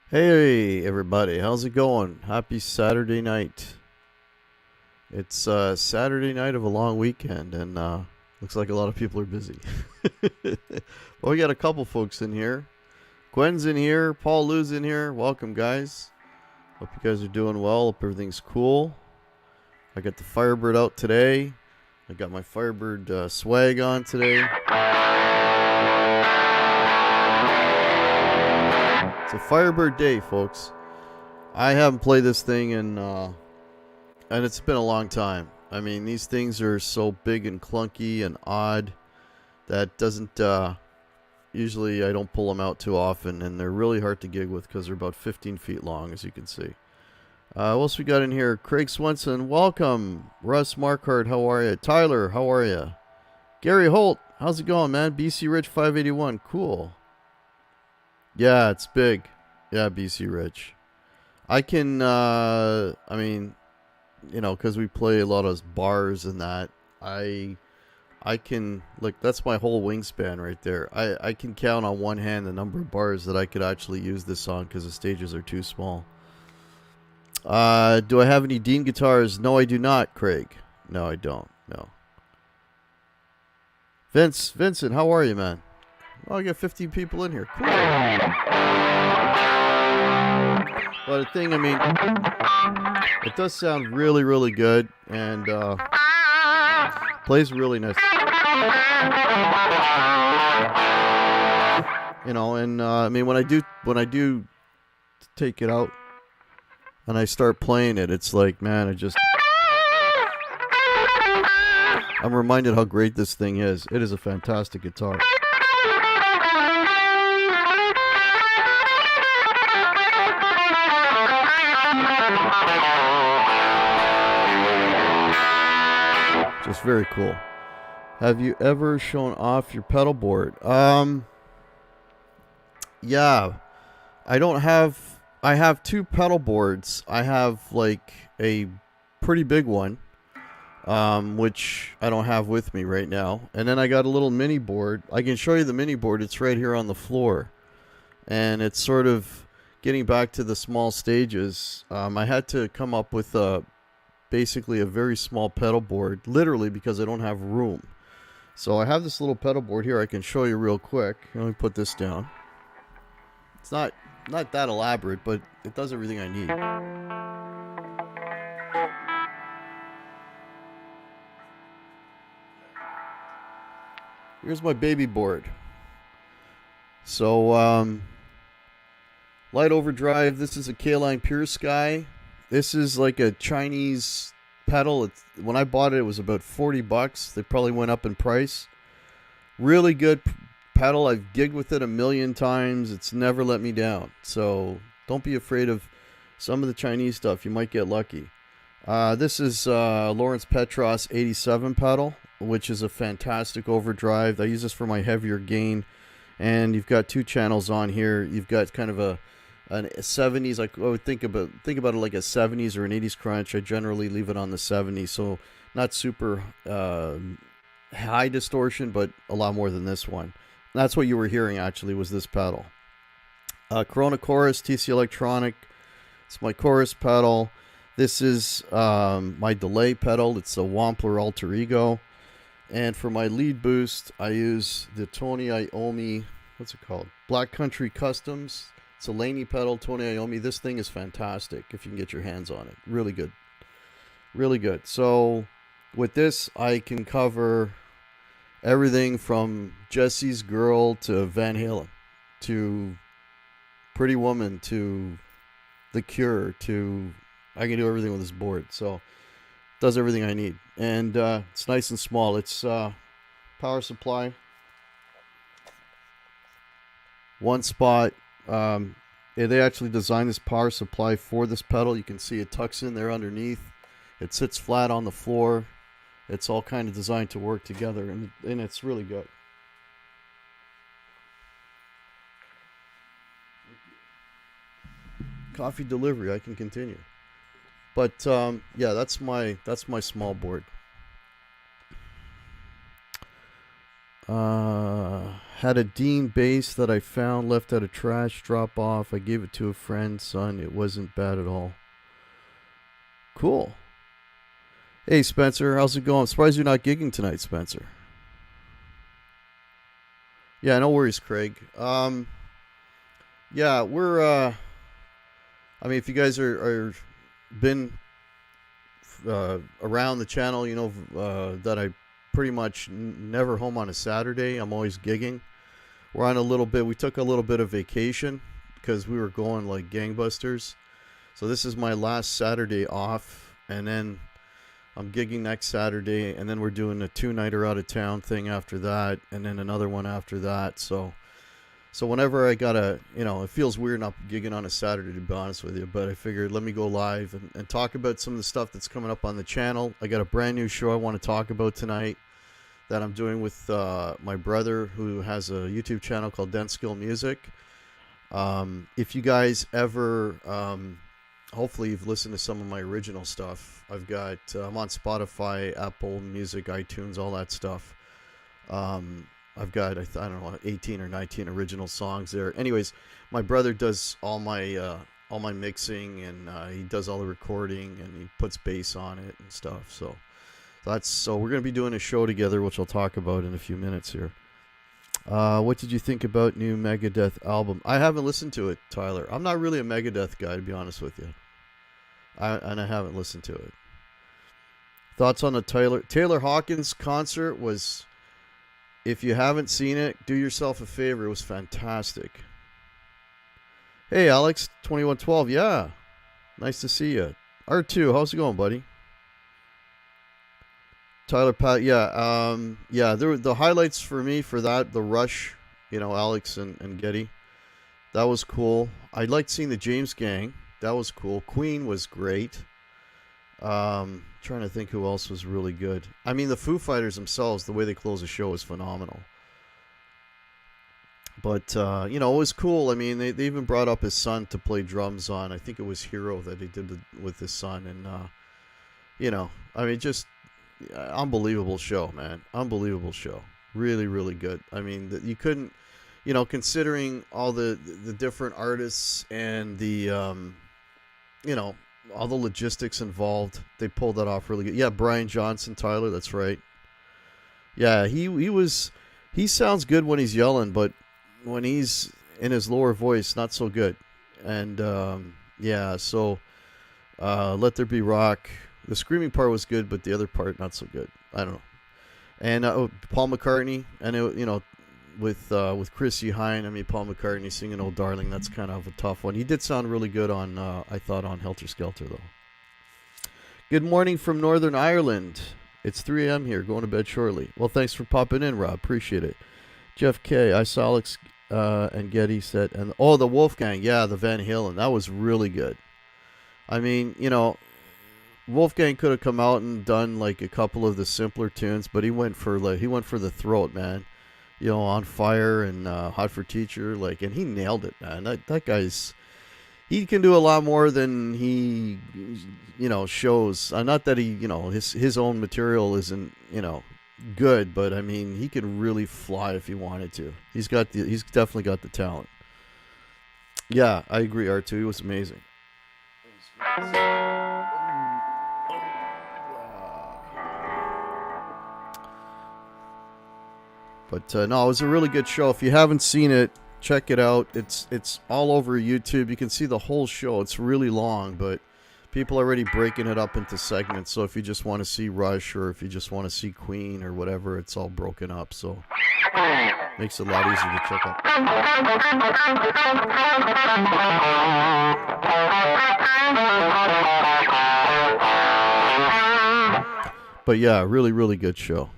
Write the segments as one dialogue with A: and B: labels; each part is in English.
A: Hey everybody, how's it going? Happy Saturday night. It's Saturday night of a long weekend and looks like a lot of people are busy. Well, we got a couple folks in here. Gwen's in here, Paul Lou's in here. Welcome guys. Hope you guys are doing well. Hope everything's cool. I got the Firebird out today. I got my Firebird swag on today. It's a Firebird day, folks. I haven't played this thing and it's been a long time. I mean, these things are so big and clunky and odd that doesn't, usually I don't pull them out too often, and they're really hard to gig with because they're about 15 feet long, as you can see. What else we got in here? Craig Swenson, welcome. Russ Markart, how are you? Tyler, how are you? Gary Holt, how's it going, man? BC Rich 581, cool. Yeah, it's big. Yeah, BC Rich. I can, I mean, you know, because we play a lot of bars and that, I can, look, that's my whole wingspan right there. I can count on one hand the number of bars that I could actually use this on because the stages are too small. Do I have any Dean guitars? No, I do not, Craig. No, I don't. No. Vincent, how are you, man? Oh, I got 15 people in here. Cool. But the thing, I mean, it does sound really, really good, and plays really nice. You know, and I mean, when I do take it out and I start playing it, it's like, man, I'm reminded how great this thing is. It is a fantastic guitar. Just very cool. Have you ever shown off your pedal board? Yeah. I have two pedal boards. I have like a pretty big one, which I don't have with me right now. And then I got a little mini board. I can show you the mini board. It's right here on the floor. And it's sort of getting back to the small stages. I had to come up with basically a very small pedal board, literally because I don't have room. So I have this little pedal board here I can show you real quick. Let me put this down. It's not that elaborate, but it does everything I need. Here's my baby board. So light overdrive, this is a K-Line Pure Sky. This is like a Chinese pedal. When I bought it, it was about $40. They probably went up in price. Really good pedal. I've gigged with it a million times. It's never let me down. So don't be afraid of some of the Chinese stuff. You might get lucky. This is Lawrence Petros 87 pedal, which is a fantastic overdrive. I use this for my heavier gain. And you've got two channels on here. You've got kind of a 70s, like I would think about it like a 70s or an 80s crunch. I generally leave it on the 70s, so not super high distortion, but a lot more than this one. And that's what you were hearing actually, was this pedal. Corona Chorus TC Electronic. It's my chorus pedal. This is my delay pedal. It's a Wampler Alter Ego. And for my lead boost, I use the Tony Iommi, what's it called? Black Country Customs. It's a Laney pedal, Tony Iommi. This thing is fantastic if you can get your hands on it. Really good. Really good. So with this, I can cover everything from Jesse's Girl to Van Halen to Pretty Woman to The Cure to... I can do everything with this board. So Does everything I need. And it's nice and small. It's power supply, one spot. They actually designed this power supply for this pedal. You can see it tucks in there underneath. It sits flat on the floor. It's all kind of designed to work together, and it's really good. Coffee delivery. I can continue, but yeah, that's my small board. Had a Dean bass that I found left at a trash drop off. I gave it to a friend's son. It wasn't bad at all. Cool. Hey Spencer, how's it going? I'm surprised you're not gigging tonight, Spencer. Yeah, no worries, Craig. Yeah, we're I mean, if you guys are been around the channel, you know that I pretty much never home on a Saturday. I'm always gigging. We're on a little bit. We took a little bit of vacation because we were going like gangbusters. So this is my last Saturday off, and then I'm gigging next Saturday, and then we're doing a 2-nighter out of town thing after that, and then another one after that. So whenever I gotta, you know, it feels weird not gigging on a Saturday, to be honest with you, but I figured let me go live and talk about some of the stuff that's coming up on the channel. I got a brand new show I want to talk about tonight that I'm doing with my brother, who has a YouTube channel called Dense Skill Music. If you guys ever, hopefully you've listened to some of my original stuff. I've got, I'm on Spotify, Apple Music, iTunes, all that stuff. I've got, I don't know, 18 or 19 original songs there. Anyways, my brother does all my mixing, and he does all the recording, and he puts bass on it and stuff. So we're going to be doing a show together, which I'll talk about in a few minutes here. What did you think about new Megadeth album? I haven't listened to it, Tyler. I'm not really a Megadeth guy, to be honest with you. And I haven't listened to it. Thoughts on the Taylor Hawkins concert was, if you haven't seen it, do yourself a favor. It was fantastic. Hey, Alex, 2112. Yeah, nice to see you. R2, how's it going, buddy? Tyler Pat, yeah, there were the highlights for me for that, the Rush, you know, Alex and Getty. That was cool. I liked seeing the James Gang. That was cool. Queen was great. Trying to think who else was really good. I mean, the Foo Fighters themselves, the way they close the show is phenomenal. But, you know, it was cool. I mean, they even brought up his son to play drums on, I think it was Hero that he did with his son. And, you know, I mean, just unbelievable show, man. Unbelievable show. Really, really good. I mean, you couldn't, you know, considering all the different artists and the, you know, all the logistics involved, they pulled that off really good. Yeah, Brian Johnson, Tyler, that's right. Yeah, he sounds good when he's yelling, but when he's in his lower voice, not so good. And yeah, so Let There Be Rock. The screaming part was good, but the other part not so good. I don't know. And Paul McCartney, and it, you know, with Chrissy Hine. I mean, Paul McCartney singing "Oh Darling." That's kind of a tough one. He did sound really good on, I thought, on Helter Skelter though. Good morning from Northern Ireland. It's 3 a.m. here. Going to bed shortly. Well, thanks for popping in, Rob. Appreciate it. Jeff K. I saw Alex and Getty set, and the Wolfgang. Yeah, the Van Halen. That was really good. I mean, you know, Wolfgang could have come out and done like a couple of the simpler tunes, but he went for the throat, man. You know, On Fire and Hot for Teacher, like, and he nailed it, man. That guy's, he can do a lot more than he, you know, shows. Not that he, you know, his own material isn't, you know, good, but I mean, he could really fly if he wanted to. He's definitely got the talent. Yeah, I agree, R2. He was amazing. But no, it was a really good show. If you haven't seen it, check it out. It's all over YouTube. You can see the whole show. It's really long, but people are already breaking it up into segments. So if you just want to see Rush, or if you just want to see Queen or whatever, it's all broken up. So makes it a lot easier to check out. But yeah, really, really good show.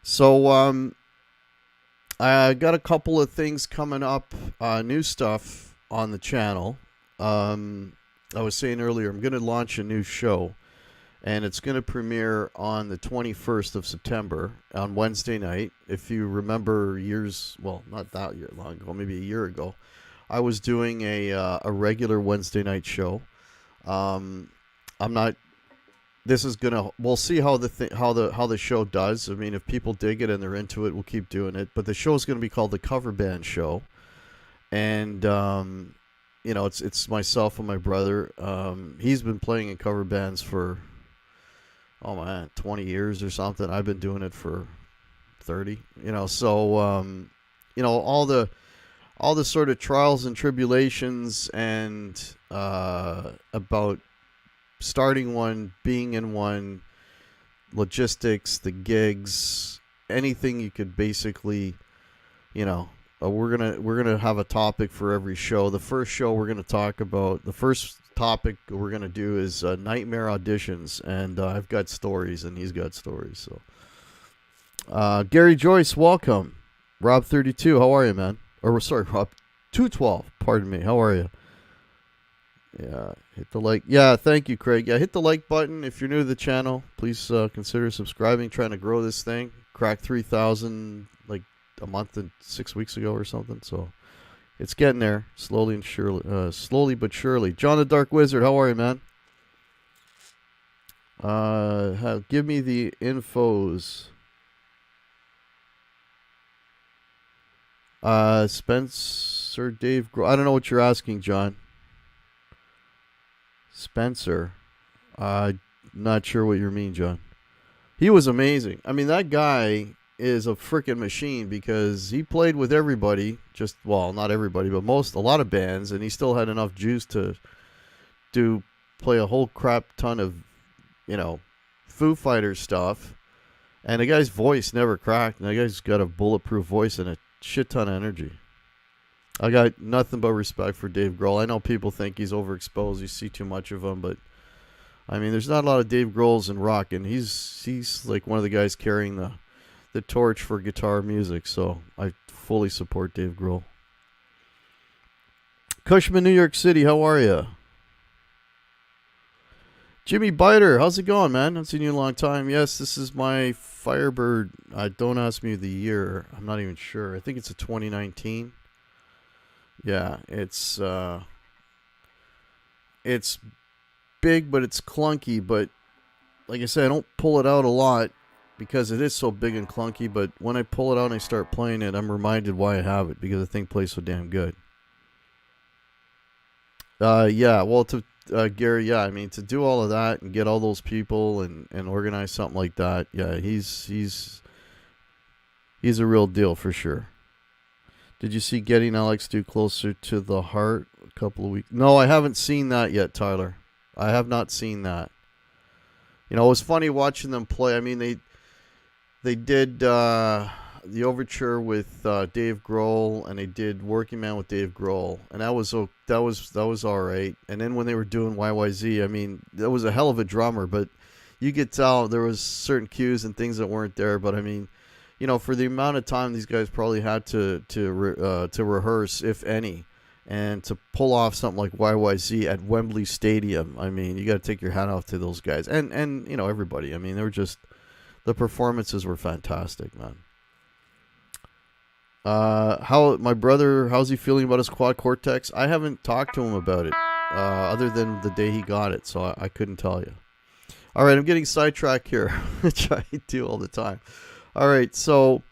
A: So I got a couple of things coming up, new stuff on the channel. I was saying earlier, I'm going to launch a new show, and it's going to premiere on the 21st of September on Wednesday night. If you remember not that long ago, maybe a year ago, I was doing a regular Wednesday night show. We'll see how the show does. I mean, if people dig it and they're into it, we'll keep doing it. But the show is going to be called the Cover Band Show, and it's myself and my brother. He's been playing in cover bands for 20 years or something. I've been doing it for 30. So all the sort of trials and tribulations and about starting one, being in one, logistics, the gigs, anything you could basically, we're gonna have a topic for every show. The first topic we're gonna do is nightmare auditions, and I've got stories, and he's got stories. So, Gary Joyce, welcome. Rob32, how are you, man? Or sorry, Rob212. Pardon me. How are you? Yeah, hit the like. Yeah, thank you, Craig. Yeah, hit the like button if you're new to the channel. Please consider subscribing. Trying to grow this thing. Cracked 3,000 like a month and 6 weeks ago or something. So it's getting there, slowly but surely. John the Dark Wizard, how are you, man? Give me the infos. Spencer, Dave. I don't know what you're asking, John. Spencer. Not sure what you mean, John. He was amazing. I mean, that guy is a freaking machine because he played with everybody. Not everybody, but a lot of bands, and he still had enough juice to play a whole crap ton of, Foo Fighters stuff. And the guy's voice never cracked. And the guy's got a bulletproof voice and a shit ton of energy. I got nothing but respect for Dave Grohl. I know people think he's overexposed. You see too much of him, but I mean, there's not a lot of Dave Grohls in rock, and he's like one of the guys carrying the torch for guitar music. So I fully support Dave Grohl. Cushman, New York City, how are you? Jimmy Biter, how's it going, man? I've seen you in a long time. Yes, this is my Firebird. Don't ask me the year. I'm not even sure. I think it's a 2019. Yeah, it's big, but it's clunky. But like I said, I don't pull it out a lot because it is so big and clunky. But when I pull it out and I start playing it, I'm reminded why I have it, because the thing plays so damn good. Yeah, well, Gary, yeah, I mean, to do all of that and get all those people and organize something like that, yeah, he's a real deal for sure. Did you see Getting Alex Do Closer to the Heart a couple of weeks? No, I haven't seen that yet, Tyler. I have not seen that. It was funny watching them play. I mean, they did the overture with Dave Grohl, and they did Working Man with Dave Grohl, and that was all right. And then when they were doing YYZ, I mean, that was a hell of a drummer, but you could tell there was certain cues and things that weren't there. But I mean, for the amount of time these guys probably had to rehearse, if any, and to pull off something like YYZ at Wembley Stadium, I mean, you got to take your hat off to those guys and everybody. I mean, the performances were fantastic, man. My brother, how's he feeling about his quad cortex? I haven't talked to him about it, other than the day he got it, so I couldn't tell you. All right, I'm getting sidetracked here, which I do all the time. All right, so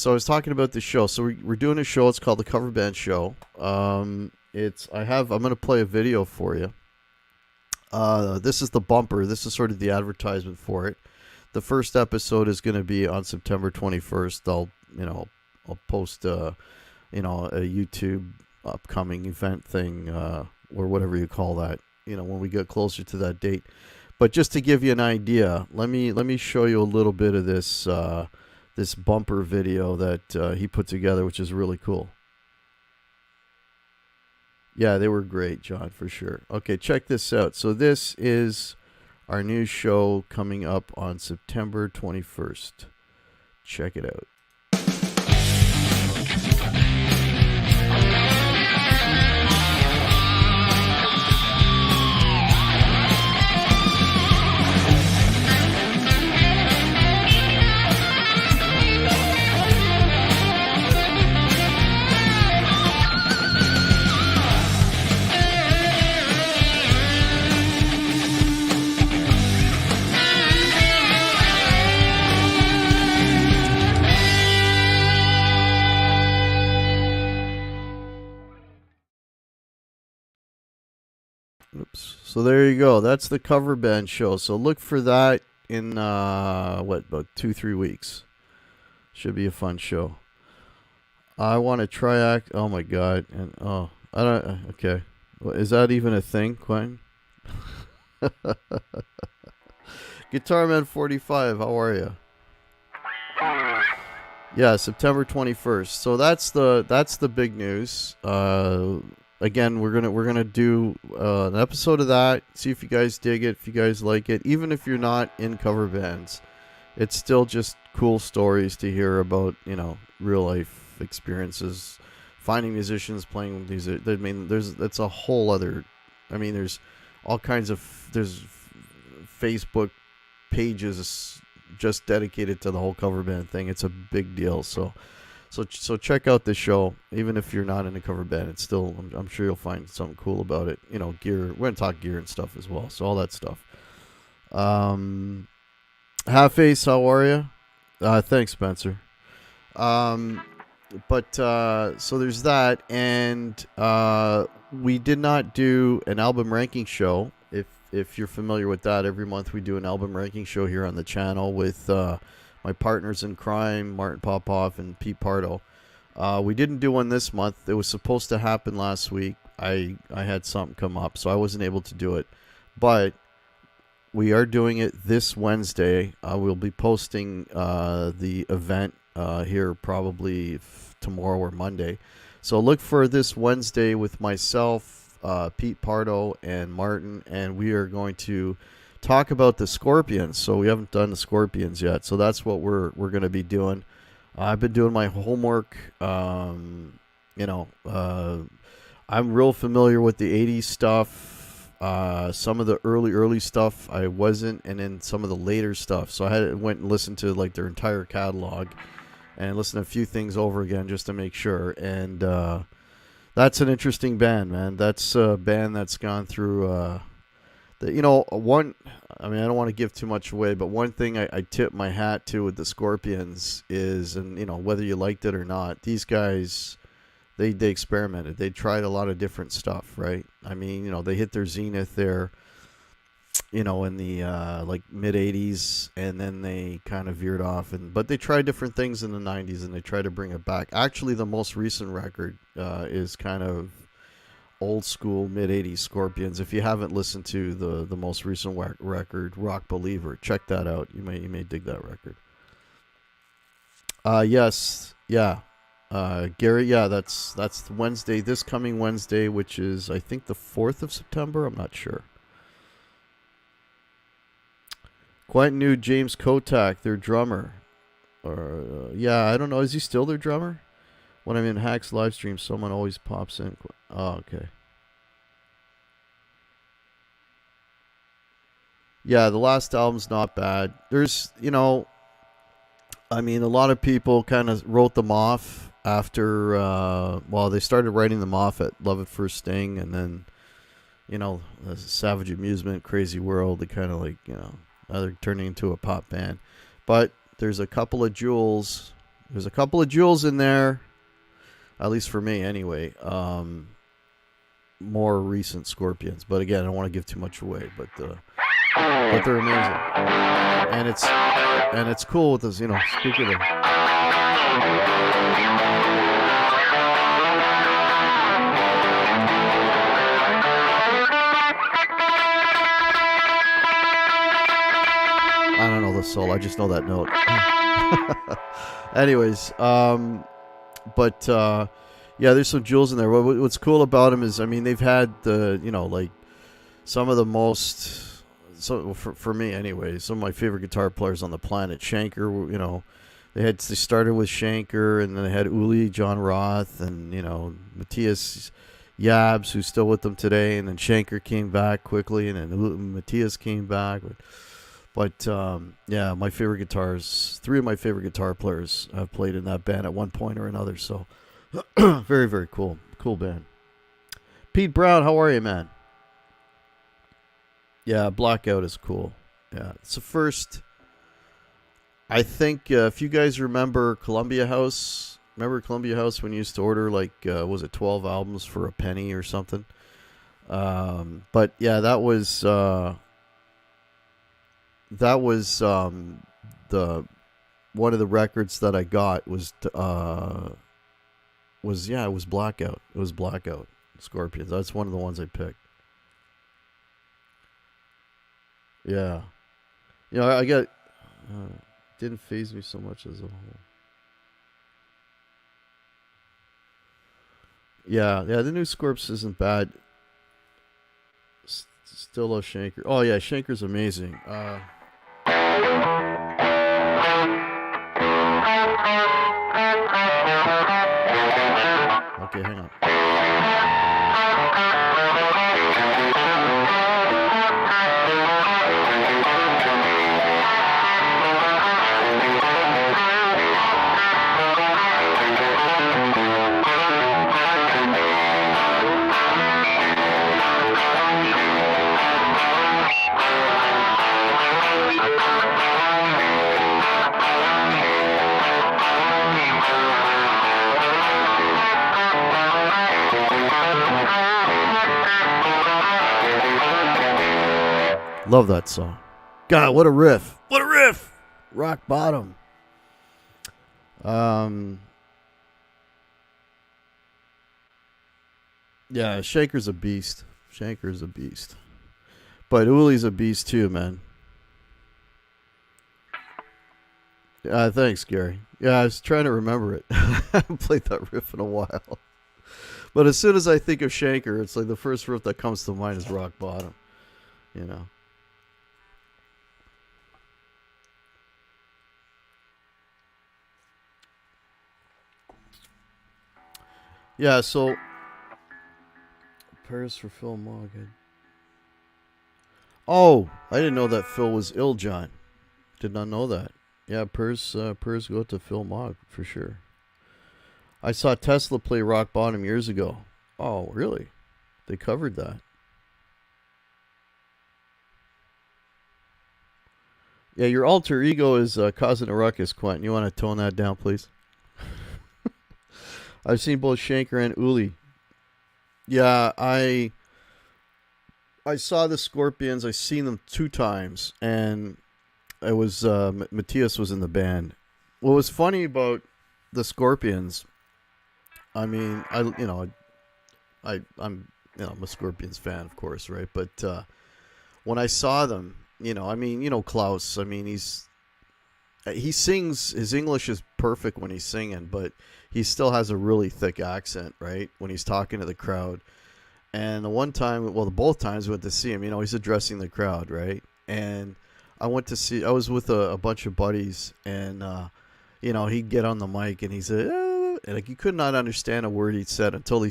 A: I was talking about the show. So we're doing a show. It's called the Cover Band Show. I'm going to play a video for you. This is the bumper. This is sort of the advertisement for it. The first episode is going to be on September 21st. I'll post a YouTube upcoming event thing, or whatever you call that, when we get closer to that date. But just to give you an idea, let me show you a little bit of this this bumper video that he put together, which is really cool. Yeah, they were great, John, for sure. Okay, check this out. So this is our new show coming up on September 21st. Check it out. Oops. So there you go. That's the cover band show. So look for that in about 2-3 weeks. Should be a fun show. I want to try oh my god. And I don't okay. Well, is that even a thing, Quentin? Guitarman 45, how are you? Yeah, September 21st. So that's the big news. Again, we're gonna do an episode of that. See if you guys dig it, if you guys like it. Even if you're not in cover bands, it's still just cool stories to hear about. Real life experiences, finding musicians playing with these. I mean, that's a whole other. I mean, there's all kinds of Facebook pages just dedicated to the whole cover band thing. It's a big deal. So check out the show. Even if you're not in a cover band, it's still, I'm sure you'll find something cool about it. Gear. We're gonna talk gear and stuff as well. So all that stuff. Half Ace, how are you? Thanks, Spencer. But so there's that, and we did not do an album ranking show. If you're familiar with that, every month we do an album ranking show here on the channel with my partners in crime, Martin Popoff and Pete Pardo. We didn't do one this month. It was supposed to happen last week. I had something come up, so I wasn't able to do it. But we are doing it this Wednesday. We'll be posting the event here probably tomorrow or Monday. So look for this Wednesday with myself, Pete Pardo, and Martin, and we are going to talk about the Scorpions. So we haven't done the Scorpions yet, so that's what we're going to be doing. I've been doing my homework. I'm real familiar with the 80s stuff. Some of the early stuff I wasn't, and then some of the later stuff. So I went and listened to like their entire catalog and listened to a few things over again just to make sure. And that's an interesting band, man. That's a band that's gone through one. I mean, I don't want to give too much away, but one thing I tip my hat to with the Scorpions is, and whether you liked it or not, these guys, they experimented. They tried a lot of different stuff, right? I mean, they hit their zenith there, in the like mid 80s, and then they kind of veered off. But they tried different things in the 90s, and they tried to bring it back. Actually, the most recent record is kind of old school mid 80s Scorpions. If you haven't listened to the most recent record, Rock Believer, check that out. You may dig that record. Yes, yeah. Gary, yeah, that's Wednesday, this coming Wednesday, which is I think the 4th of September. I'm not sure. Quite new James Kotak, their drummer. Yeah, I don't know. Is he still their drummer? When I'm in Hack's live stream, someone always pops in. Oh, okay. Yeah, the last album's not bad. There's, I mean, a lot of people kind of wrote them off after, they started writing them off at Love at First Sting, and then, Savage Amusement, Crazy World, they kind of like, they're turning into a pop band. But there's a couple of jewels. There's a couple of jewels in there. At least for me, anyway. More recent Scorpions, but again, I don't want to give too much away. But they're amazing, and it's cool with this. Speaking of. I don't know the solo. I just know that note. Anyways, but yeah, there's some jewels in there. What's cool about them is, I mean, they've had the, like some of the most so for me anyway, some of my favorite guitar players on the planet. Shanker, they started with Shanker, and then they had Uli, John Roth, and Matthias Yabs, who's still with them today, and then Shanker came back quickly, and then Matthias came back. But yeah, my favorite guitars, 3 of my favorite guitar players have played in that band at one point or another. So very, very cool band. Pete Brown, how are you, man? Yeah, Blackout is cool. Yeah, it's the first. I think if you guys remember Columbia House, when you used to order was it 12 albums for a penny or something? But yeah, that was the one of the records that I got was Blackout. It was Blackout Scorpions. That's one of the ones I picked. Yeah, I got didn't faze me so much as a whole. Yeah, the new Scorps isn't bad. Still love Shanker. Oh yeah, Shanker's amazing. Okay, hang on. Love that song. God, what a riff. What a riff. Rock bottom. Yeah, Shanker's a beast. But Uli's a beast too, man. Thanks, Gary. Yeah, I was trying to remember it. I haven't played that riff in a while. But as soon as I think of Shanker, it's like the first riff that comes to mind is Rock Bottom. Yeah, so Paris for Phil Morgan. Oh, I didn't know that Phil was ill, John. Did not know that. Yeah, Purrs go to Phil Mogg for sure. I saw Tesla play Rock Bottom years ago. Oh, really? They covered that. Yeah, your alter ego is causing a ruckus, Quentin. You want to tone that down, please? I've seen both Shanker and Uli. Yeah, I saw the Scorpions. I seen them 2 times, and it was Matthias was in the band. What was funny about the Scorpions? I mean, I'm a Scorpions fan, of course, right? But when I saw them, Klaus. I mean, he sings. His English is perfect when he's singing, but he still has a really thick accent, right? When he's talking to the crowd. And the one time, both times we went to see him, he's addressing the crowd, right? And I was with a bunch of buddies, and, he'd get on the mic and he said, and you could not understand a word he said until he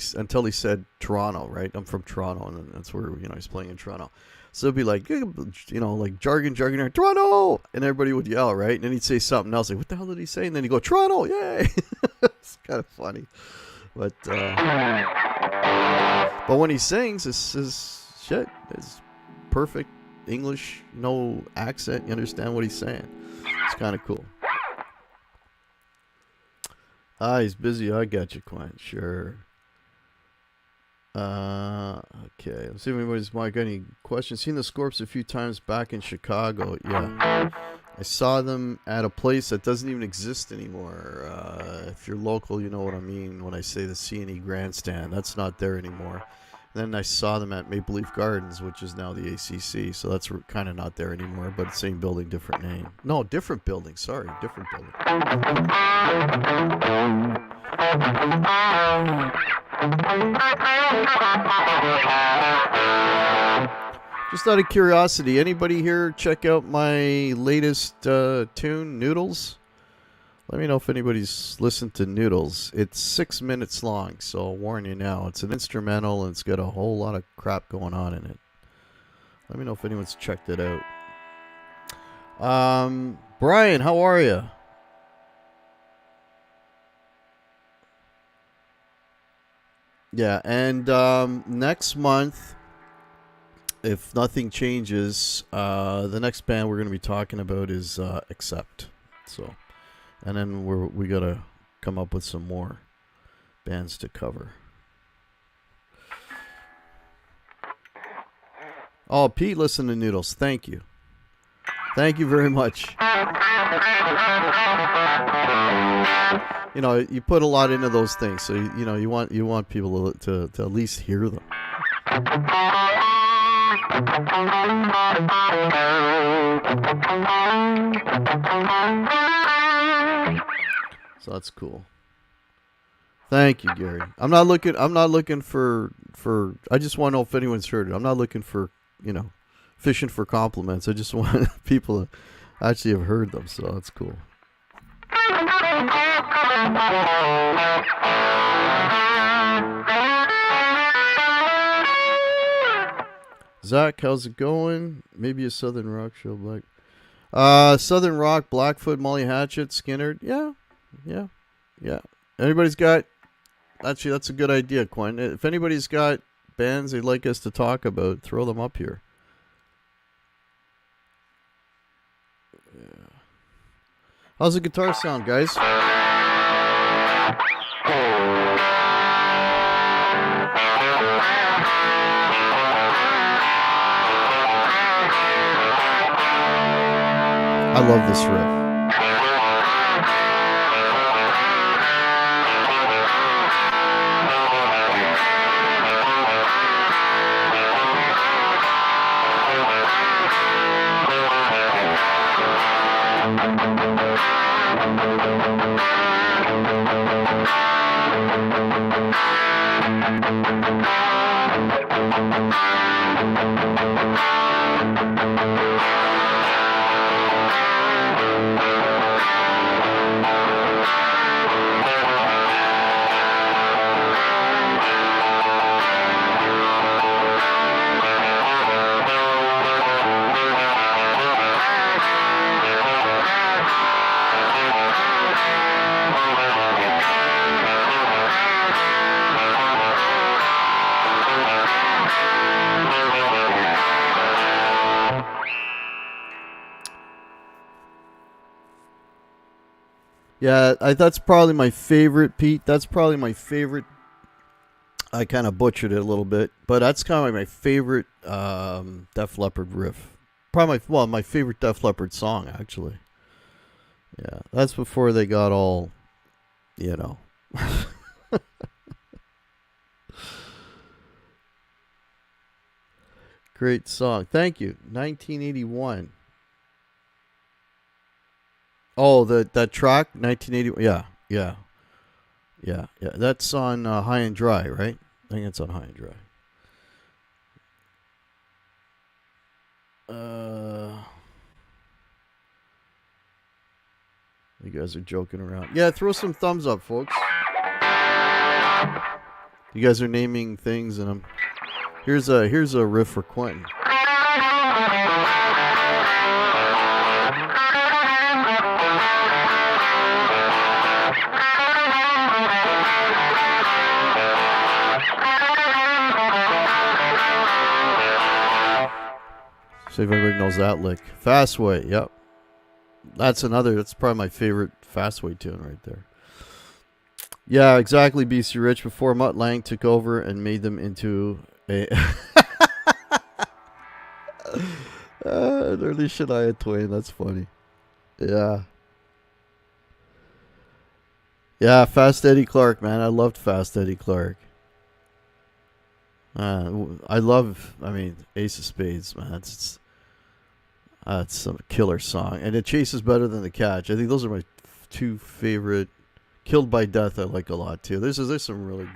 A: said Toronto, right? I'm from Toronto, and that's where, he's playing in Toronto. So it'd be like, like jargon, Toronto! And everybody would yell, right? And then he'd say something else, like, what the hell did he say? And then he'd go, Toronto, yay! It's kind of funny. But when he sings, his shit is perfect English, no accent. You understand what he's saying. It's kind of cool. He's busy. I got you, Quint. Sure. Okay. Let's see if anybody's got any questions. Seen the Scorps a few times back in Chicago. Yeah. I saw them at a place that doesn't even exist anymore. If you're local, you know what I mean when I say the C&E Grandstand. That's not there anymore. Then I saw them at Maple Leaf Gardens, which is now the ACC. So that's kind of not there anymore, but same building, different name. No, different building. Sorry, different building. Just out of curiosity, anybody here check out my latest tune, Noodles? Let me know if anybody's listened to Noodles. It's 6 minutes long, so I'll warn you now. It's an instrumental, and it's got a whole lot of crap going on in it. Let me know if anyone's checked it out. Brian, how are you? Yeah, and next month, if nothing changes, the next band we're going to be talking about is Accept. So, and then we got to come up with some more bands to cover. Oh, Pete, listen to Noodles. Thank you. Thank you very much. You know, you put a lot into those things, so you want people to at least hear them. So that's cool. Thank you, Gary. I'm not looking for. I just want to know if anyone's heard it. I'm not looking for, fishing for compliments. I just want people to actually have heard them. So that's cool. Zach, how's it going? Maybe a Southern Rock show, Black. Southern Rock, Blackfoot, Molly Hatchet, Skinner. Yeah. Anybody's got... Actually, that's a good idea, Quinn. If anybody's got bands they'd like us to talk about, throw them up here. Yeah. How's the guitar sound, guys? I love this riff. Yeah, that's probably my favorite, Pete. That's probably my favorite. I kind of butchered it a little bit, but that's kind of my favorite Def Leppard riff. Probably my favorite Def Leppard song, actually. Yeah, that's before they got all, Great song. Thank you. 1981. Oh, that track, 1981. Yeah. That's on High and Dry, right? I think it's on High and Dry. You guys are joking around. Yeah, throw some thumbs up, folks. You guys are naming things, and here's a riff for Quentin. See if everybody knows that lick. Fastway, yep. That's probably my favorite Fastway tune right there. Yeah, exactly, BC Rich. Before Mutt Lang took over and made them into a... early Shania Twain, that's funny. Yeah. Yeah, Fast Eddie Clark, man. I loved Fast Eddie Clark. Ace of Spades, man. It's some killer song. And It Chases Better Than the Catch. I think those are my two favorite. Killed by Death I like a lot too. There's some really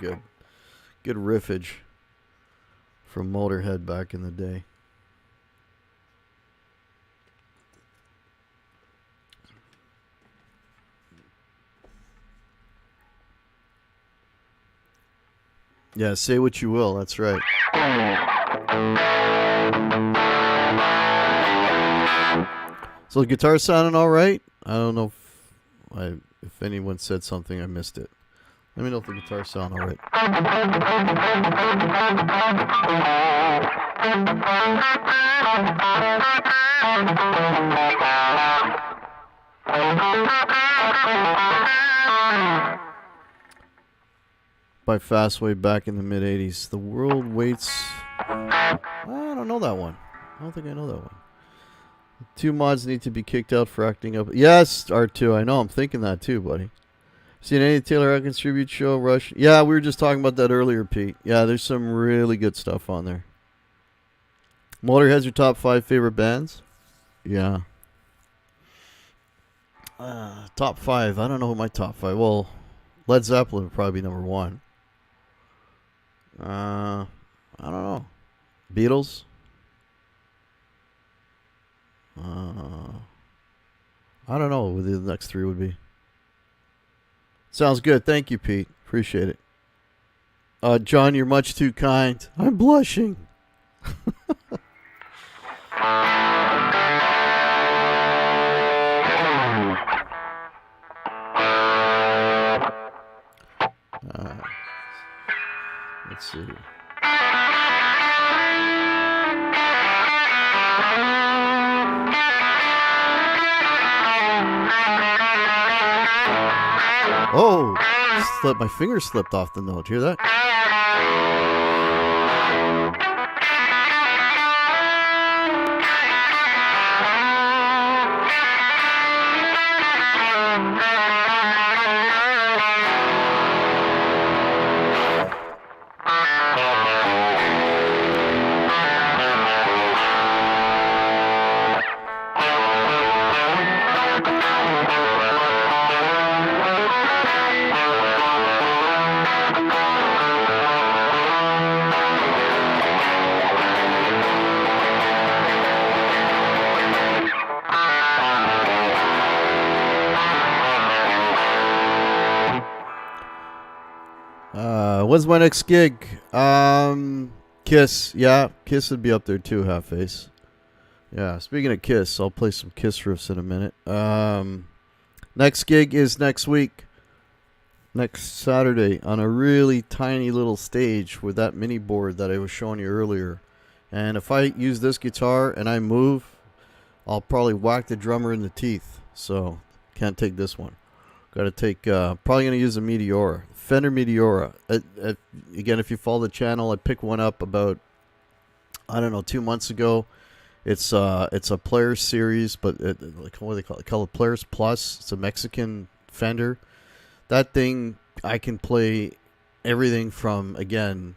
A: good riffage from Motorhead back in the day. Yeah, say what you will. That's right. So the guitar sounding all right? I don't know if anyone said something, I missed it. Let me know if the guitar sound all right. By Fastway back in the mid 80s. The world waits. I don't know that one. I don't think I know that one. 2 mods need to be kicked out for acting up. Yes, R2. I know. I'm thinking that too, buddy. Seen any Taylor Hawkins tribute show? Rush? Yeah, we were just talking about that earlier, Pete. Yeah, there's some really good stuff on there. Motorhead's your top 5 favorite bands? Yeah. Top 5. I don't know who my top 5. Well, Led Zeppelin would probably be number 1. I don't know. Beatles? I don't know who the next 3 would be. Sounds good. Thank you, Pete. Appreciate it. John, you're much too kind. I'm blushing. Let's see. Oh, my finger slipped off the note. Hear that? When's my next gig? Kiss. Yeah, Kiss would be up there too, Half Face. Yeah, speaking of Kiss, I'll play some Kiss riffs in a minute. Next gig is next week. Next Saturday on a really tiny little stage with that mini board that I was showing you earlier. And if I use this guitar and I move, I'll probably whack the drummer in the teeth. So, can't take this one. Got to take, probably going to use a Meteora. Fender Meteora. Again, if you follow the channel, I picked one up about, 2 months ago. It's a Players series, but like what do they call it? They call it Players Plus. It's a Mexican Fender. That thing, I can play everything from, again,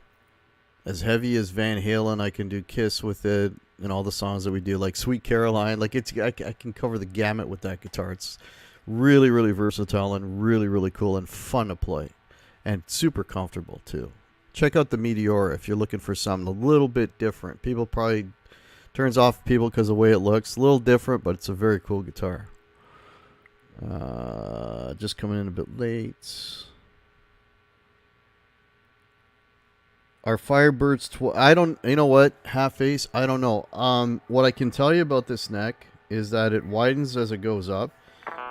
A: as heavy as Van Halen. I can do Kiss with it and all the songs that we do, like Sweet Caroline. Like I can cover the gamut with that guitar. It's really, really versatile and really, really cool and fun to play. And super comfortable, too. Check out the Meteora if you're looking for something a little bit different. People probably turns off people because of the way it looks. A little different, but it's a very cool guitar. Just coming in a bit late. Are Firebirds... I don't... You know what? Half Face? I don't know. What I can tell you about this neck is that it widens as it goes up.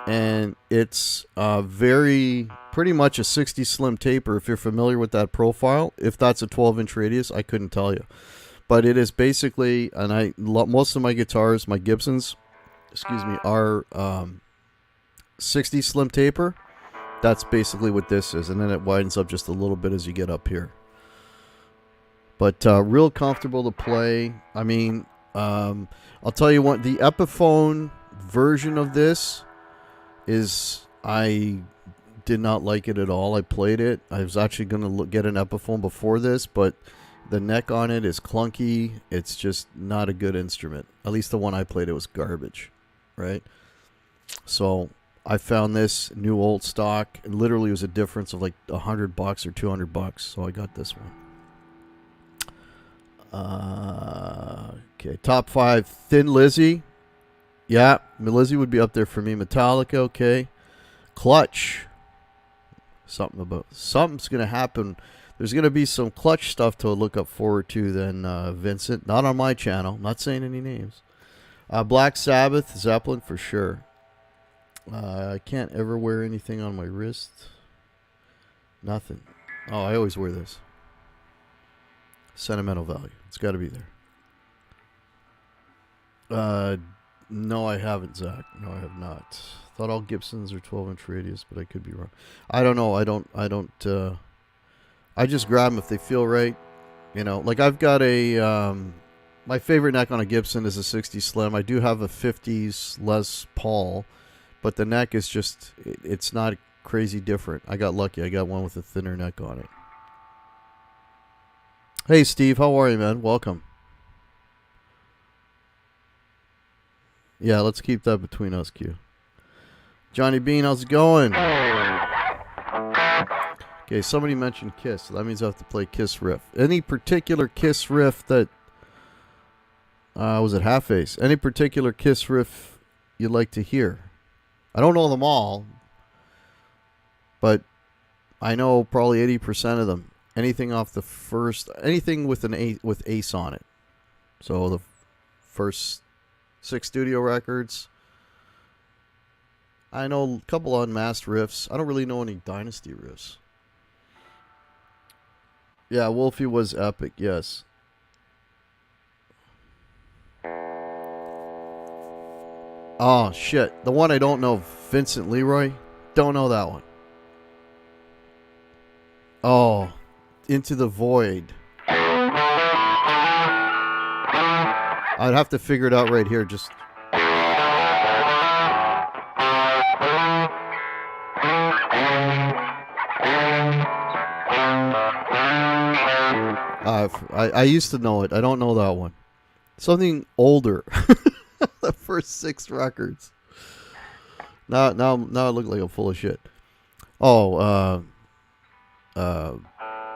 A: And it's pretty much a 60 slim taper if you're familiar with that profile. If that's a 12-inch radius, I couldn't tell you. But it is basically, and most of my guitars, my Gibsons, are 60 slim taper. That's basically what this is. And then it widens up just a little bit as you get up here. But real comfortable to play. I mean, I'll tell you what, the Epiphone version of this is, I did not like it at all. I played it. I was actually going to get an Epiphone before this, but the neck on it is clunky. It's just not a good instrument. At least the one I played, it was garbage, right? So I found this new old stock. It literally was a difference of like $100 or $200. So I got this one. Okay, top 5. Thin Lizzy. Yeah, Lizzy would be up there for me. Metallica, okay. Clutch. Something's going to happen. There's going to be some clutch stuff to look up forward to then, Vincent. Not on my channel. Not saying any names. Black Sabbath, Zeppelin for sure. I can't ever wear anything on my wrist. Nothing. Oh, I always wear this. Sentimental value. It's got to be there. No, I haven't, Zach. No, I have not. Thought all Gibsons are 12-inch radius, but I could be wrong. I don't know. I just grab them if they feel right. You know, like I've got a, my favorite neck on a Gibson is a 60 Slim. I do have a 50s Les Paul, but the neck is just, it's not crazy different. I got lucky. I got one with a thinner neck on it. Hey, Steve. How are you, man? Welcome. Yeah, let's keep that between us, Q. Johnny Bean, how's it going? Okay, somebody mentioned Kiss. So that means I have to play Kiss riff. Any particular Kiss riff that... was it Half Ace? Any particular Kiss riff you'd like to hear? I don't know them all, but I know probably 80% of them. Anything off the first... Anything with with Ace on it. So the first 6 studio records. I know a couple unmasked riffs. I don't really know any Dynasty riffs. Yeah, Wolfie was epic, yes. Oh, shit. The one I don't know, Vincent Leroy. Don't know that one. Oh, Into the Void. I'd have to figure it out right here. Just... I used to know it. I don't know that one. Something older. The first 6 records. Now I look like I'm full of shit. Oh,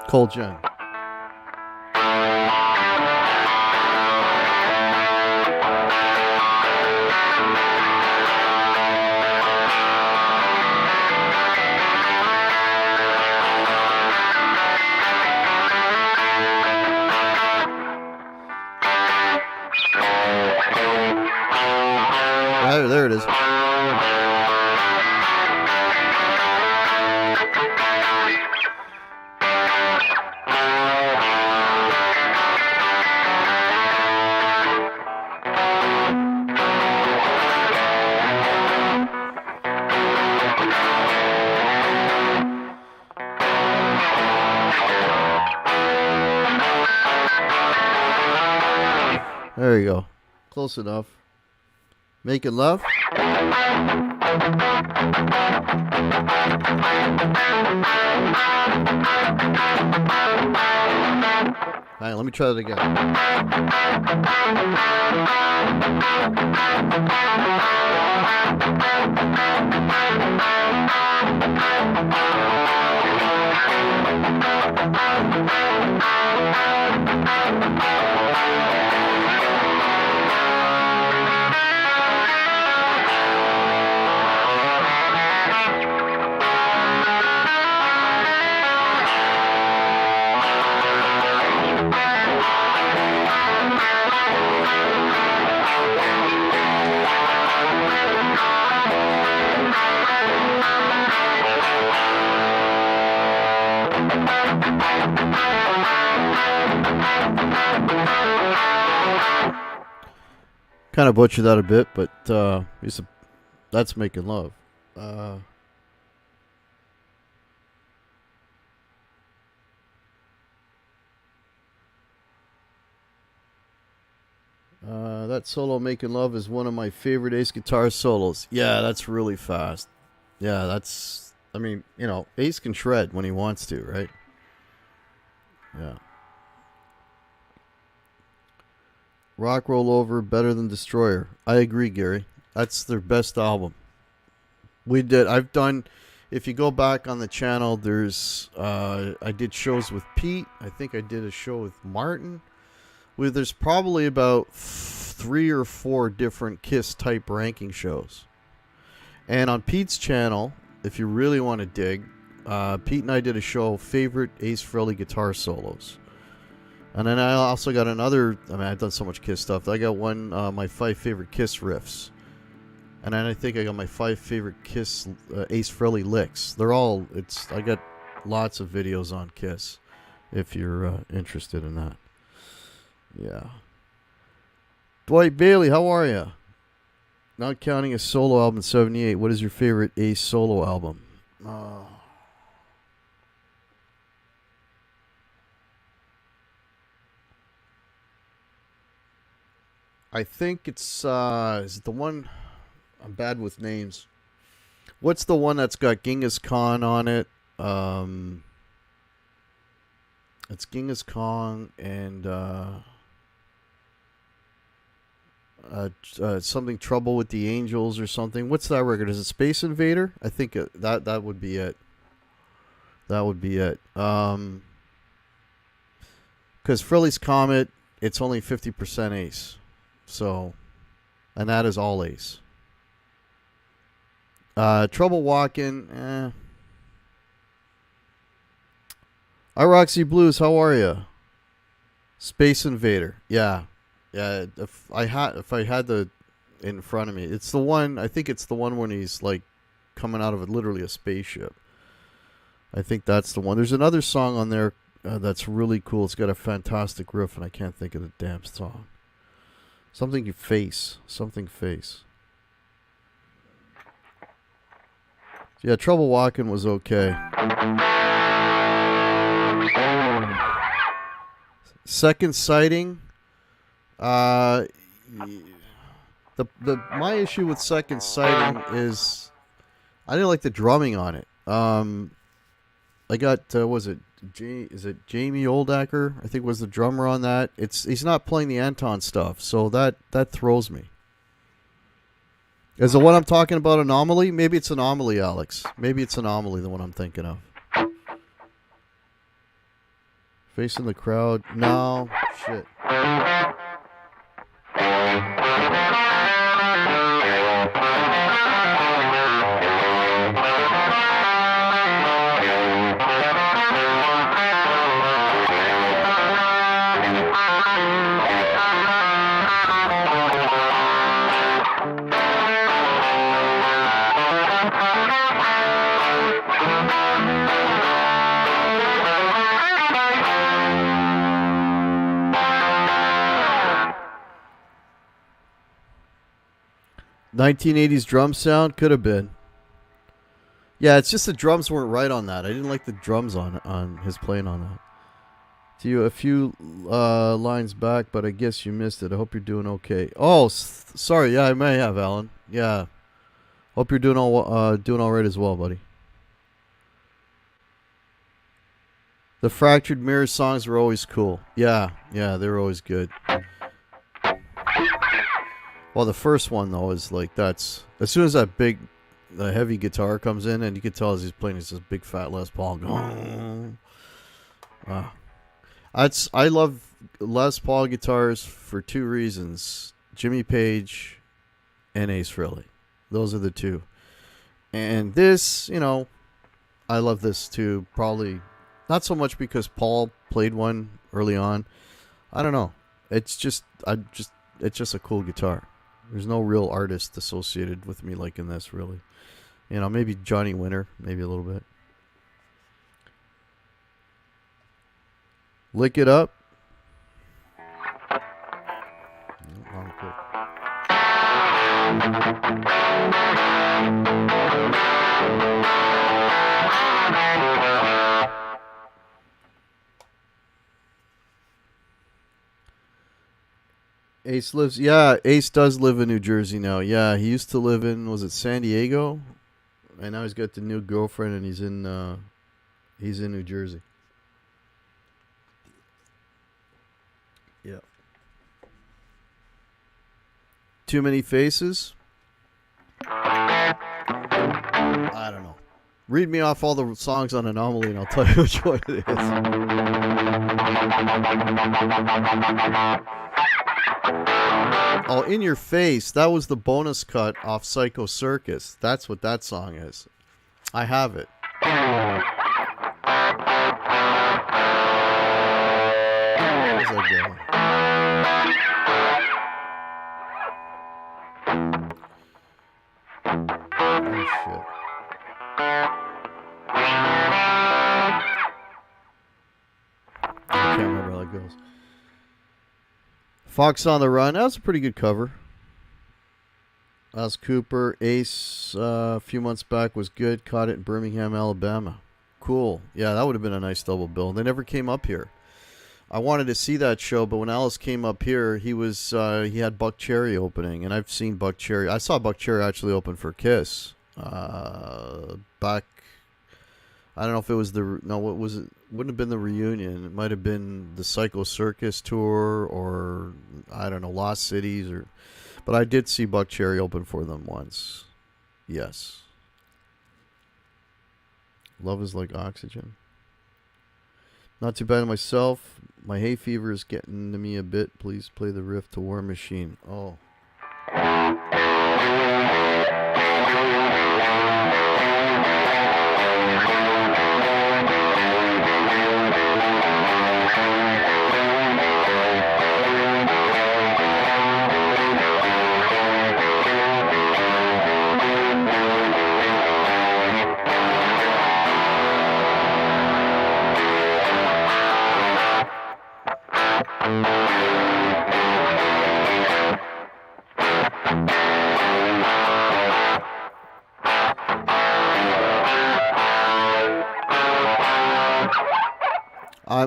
A: Cold Gen. There it is. There you go. Close enough. Making Love. Alright, let me try that again. Kind of butchered that a bit, but that's Making Love. That solo Making Love is one of my favorite Ace guitar solos. Yeah, that's really fast. Yeah, that's... I mean, you know, Ace can shred when he wants to, right? Yeah. Rock Roll Over better than Destroyer. I agree, Gary. That's their best album. I've done, if you go back on the channel, there's I did shows with Pete. I think I did a show with Martin. There's probably about 3 or 4 different Kiss type ranking shows. And on Pete's channel, if you really want to dig, Pete and I did a show, favorite Ace Frehley guitar solos. And then I also got another, I've done so much Kiss stuff. I got one, my 5 favorite Kiss riffs. And then I think I got my 5 favorite Kiss Ace Frehley licks. I got lots of videos on Kiss if you're interested in that. Yeah. Dwight Bailey, how are you? Not counting a solo album in 78, what is your favorite Ace solo album? I think it's is it the one, I'm bad with names. What's the one that's got Genghis Khan on it? It's Genghis Khan and something Trouble with the Angels or something. What's that record? Is it Space Invader? I think that would be it. That would be it. Because Frehley's Comet, it's only 50% Ace. So, and that is all Ace. Trouble Walking, Hi Roxy Blues, how are you? Space Invader, yeah. If I had the in front of me, it's the one. I think it's the one when he's like coming out of literally a spaceship. I think that's the one. There's another song on there that's really cool. It's got a fantastic riff, and I can't think of the damn song. Something face. Yeah, Trouble Walking was okay. Second Sighting. My issue with Second Sighting is I didn't like the drumming on it. I got is it Jamie Oldacker? I think was the drummer on that. He's not playing the Anton stuff, so that throws me. Is the one I'm talking about Anomaly? Maybe it's Anomaly, Alex. Maybe it's Anomaly, the one I'm thinking of. Facing the Crowd. No. Shit. 1980s drum sound? Could have been. Yeah, it's just the drums weren't right on that. I didn't like the drums on his playing on that. To you, a few lines back, but I guess you missed it. I hope you're doing okay. Oh, sorry. Yeah, I may have, Alan. Yeah. Hope you're doing all right as well, buddy. The Fractured Mirror songs were always cool. Yeah, they were always good. Well, the first one, though, is like, that's... As soon as that big, the heavy guitar comes in, and you can tell as he's playing, it's this big fat Les Paul. I love Les Paul guitars for two reasons. Jimmy Page and Ace Frehley. Those are the two. And this, I love this too. Probably not so much because Paul played one early on. I don't know. It's just a cool guitar. There's no real artist associated with me liking this, really. Maybe Johnny Winter, maybe a little bit. Lick It Up. Wrong clip. Ace lives... Yeah, Ace does live in New Jersey now. Yeah, he used to live in... Was it San Diego? And now he's got the new girlfriend and he's in New Jersey. Yeah. Too Many Faces? I don't know. Read me off all the songs on Anomaly and I'll tell you which one it is. Oh, In Your Face. That was the bonus cut off Psycho Circus. That's what that song is. I have it. Where's that going? Oh shit. I can't remember how that goes. Fox on the Run. That was a pretty good cover. Alice Cooper. Ace a few months back was good. Caught it in Birmingham, Alabama. Cool. Yeah, that would have been a nice double bill. They never came up here. I wanted to see that show, but when Alice came up here, he had Buck Cherry opening, and I've seen Buck Cherry. I saw Buck Cherry actually open for Kiss back. I don't know if it was what was it? Wouldn't have been the reunion. It might have been the Psycho Circus tour, or I don't know, Lost Cities, but I did see Buck Cherry open for them once. Yes. Love is like oxygen. Not too bad myself. My hay fever is getting to me a bit. Please play the riff to War Machine. Oh.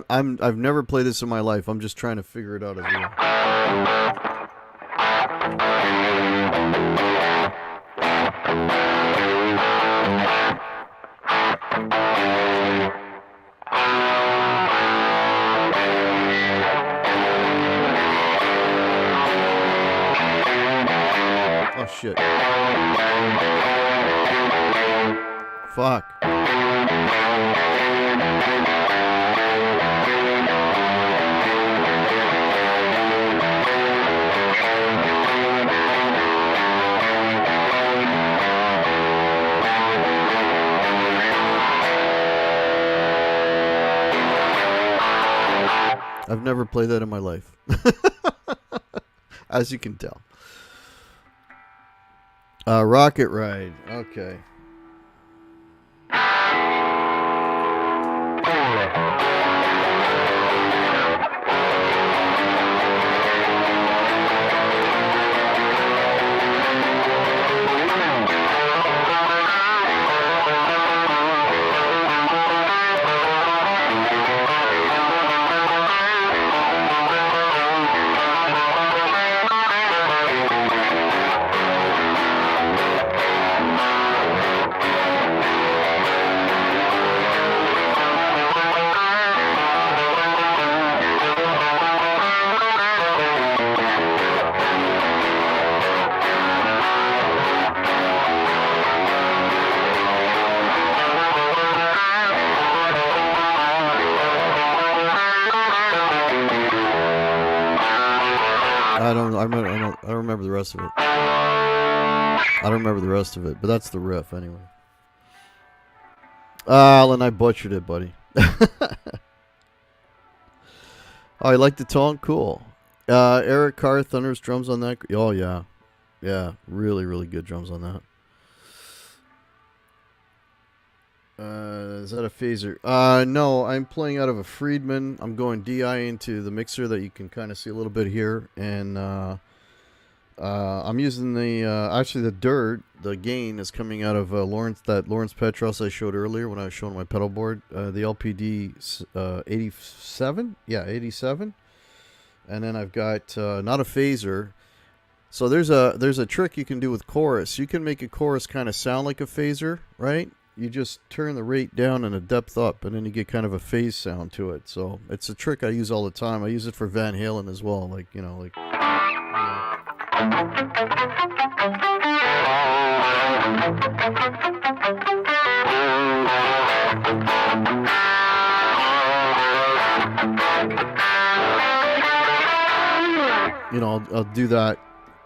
A: I've never played this in my life. I'm just trying to figure it out as well. Oh shit. Fuck. I've never played that in my life. As you can tell. Rocket Ride. Okay. I don't remember the rest of it. I don't remember the rest of it, but that's the riff anyway. Alan, I butchered it, buddy. Oh, you like the tone? Cool. Eric Carr, Thunder's drums on that. Oh, yeah. Yeah, really, really good drums on that. Is that a phaser? No, I'm playing out of a Friedman. I'm going DI into the mixer that you can kind of see a little bit here. And I'm using actually the dirt. The gain is coming out of Lawrence Petros I showed earlier when I was showing my pedal board. The LPD 87? Yeah, 87. And then I've got not a phaser. So there's a trick you can do with chorus. You can make a chorus kind of sound like a phaser, right? You just turn the rate down and the depth up, and then you get kind of a phase sound to it. So it's a trick I use all the time. I use it for Van Halen as well. Like, you know, like... You know, I'll do that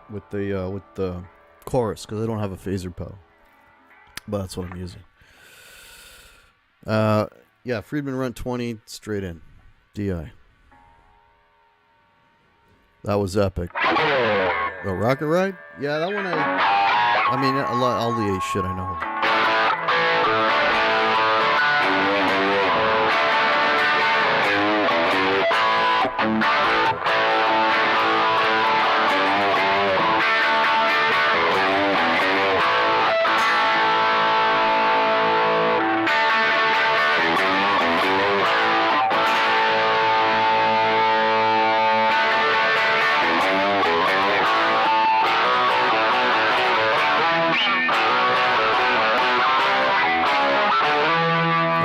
A: with the chorus because I don't have a phaser pedal. But that's what I'm using. Yeah, Friedman run 20 straight in. DI. That was epic. The Rocket Ride? Yeah, that one I mean, all the A shit I know.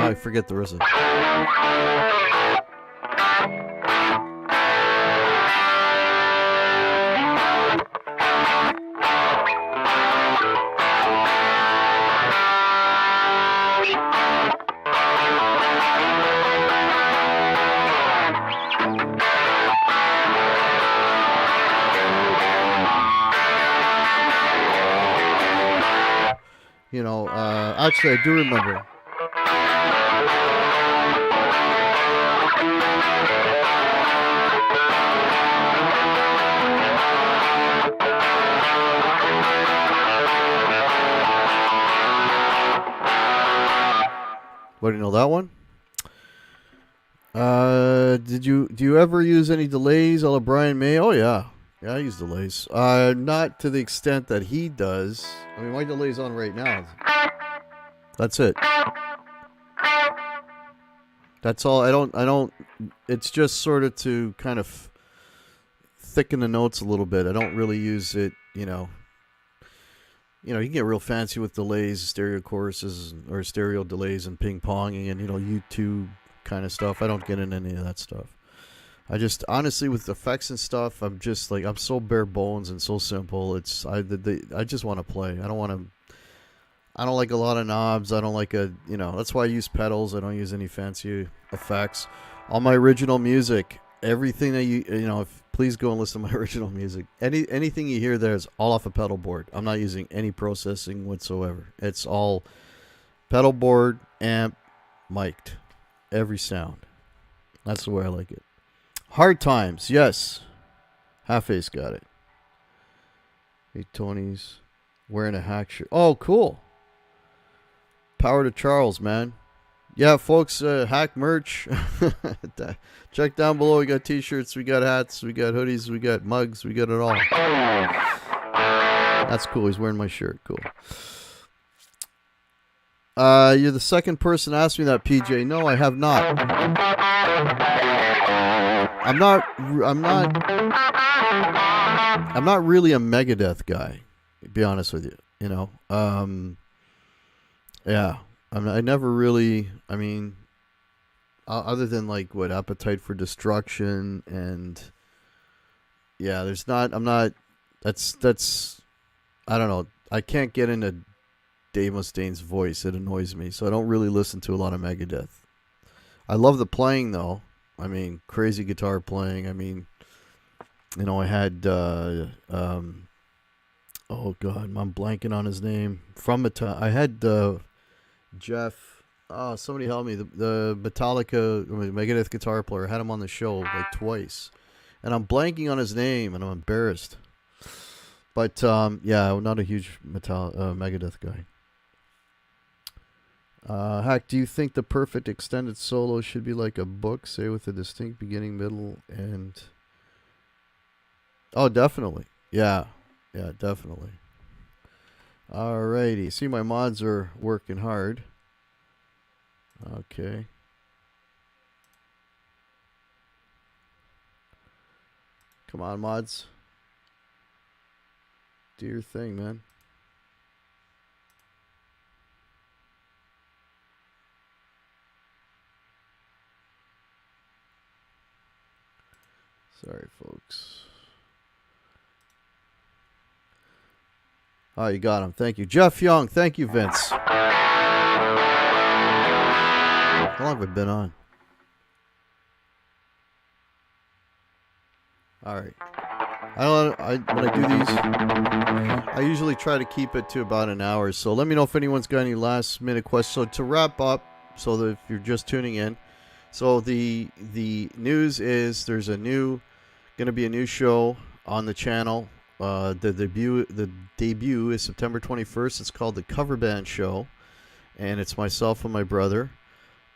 A: I forget the rest of it. You know, actually, I do remember. What, do you know that one? Do you ever use any delays a la Brian May? Oh yeah. Yeah, I use delays. Not to the extent that he does. I mean, my delay's on right now. That's it. That's all. I don't it's just sort of to kind of thicken the notes a little bit. I don't really use it, you know. You can get real fancy with delays, stereo choruses, or stereo delays and ping-ponging and, YouTube kind of stuff. I don't get into any of that stuff. I just, honestly, with effects and stuff, I'm just like, I'm so bare bones and so simple. I just want to play. I don't like a lot of knobs. I don't like that's why I use pedals. I don't use any fancy effects. All my original music, everything that please go and listen to my original music. Anything you hear there is all off a pedal board. I'm not using any processing whatsoever. It's all pedal board, amp, mic'd. Every sound. That's the way I like it. Hard Times, yes. Half-Ace got it. Hey, Tony's wearing a hack shirt. Oh, cool. Power to Charles, man. Yeah, folks, hack merch. Check down below. We got t-shirts, we got hats, we got hoodies, we got mugs, we got it all. That's cool. He's wearing my shirt. Cool. You're the second person to ask me that, PJ. No, I have not. I'm not really a Megadeth guy, to be honest with you. Yeah. I never really, other than Appetite for Destruction and yeah, I don't know. I can't get into Dave Mustaine's voice. It annoys me. So I don't really listen to a lot of Megadeth. I love the playing though. Crazy guitar playing. I had, oh God, I'm blanking on his name. I had, Jeff, somebody help me. The Metallica, Megadeth guitar player, had him on the show twice, and I'm blanking on his name, and I'm embarrassed. But yeah, I'm not a huge Megadeth guy. Hack, do you think the perfect extended solo should be like a book, say with a distinct beginning, middle, and? Oh, definitely. Yeah, definitely. Alrighty. See, my mods are working hard. Okay. Come on, mods. Do your thing, man. Sorry, folks. Oh, you got him. Thank you. Jeff Young. Thank you, Vince. How long have I been on? All right. When I do these, I usually try to keep it to about an hour. So let me know if anyone's got any last minute questions. So to wrap up, So that if you're just tuning in, so the news is there's going to be a new show on the channel. The debut is September 21st. It's called the Cover Band Show, and it's myself and my brother,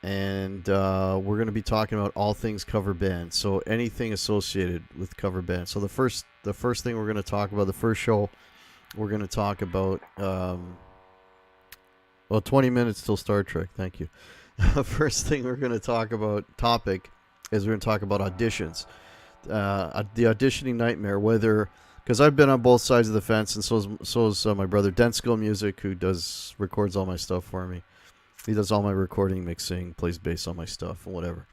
A: and we're going to be talking about all things cover band. So anything associated with cover band. So the first thing we're going to talk about, the first show, we're going to talk about. 20 minutes till Star Trek. Thank you. The first thing we're going to talk about topic is we're going to talk about auditions. The auditioning nightmare, because I've been on both sides of the fence, and so is my brother Denskill Music, who records all my stuff for me. He does all my recording, mixing, plays bass on my stuff, and whatever.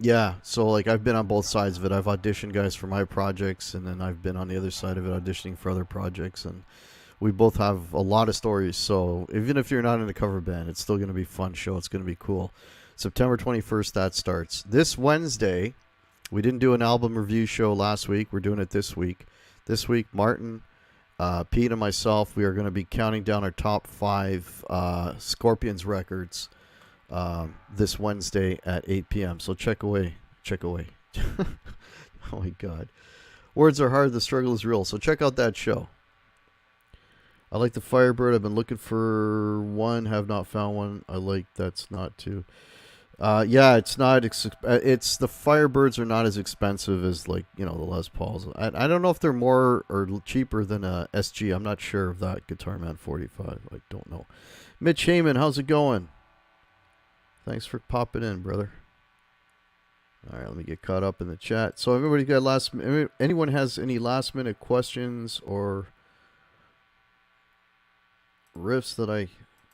A: Yeah, so like I've been on both sides of it. I've auditioned guys for my projects, and then I've been on the other side of it auditioning for other projects, and we both have a lot of stories. So even if you're not in a cover band, it's still going to be a fun show. It's going to be cool. September 21st, that starts. This Wednesday, we didn't do an album review show last week. We're doing it this week. This week, Martin, Pete, and myself, we are going to be counting down our top 5 Scorpions records this Wednesday at 8 p.m. So check away. Oh my God. Words are hard. The struggle is real. So check out that show. I like the Firebird. I've been looking for one. Have not found one. I like that's not too. Yeah, it's not. It's the Firebirds are not as expensive as the Les Pauls. I don't know if they're more or cheaper than a SG. I'm not sure of that Guitar Man 45. I don't know. Mitch Heyman, how's it going? Thanks for popping in, brother. All right, let me get caught up in the chat. So everybody got anyone has any last minute questions or riffs that I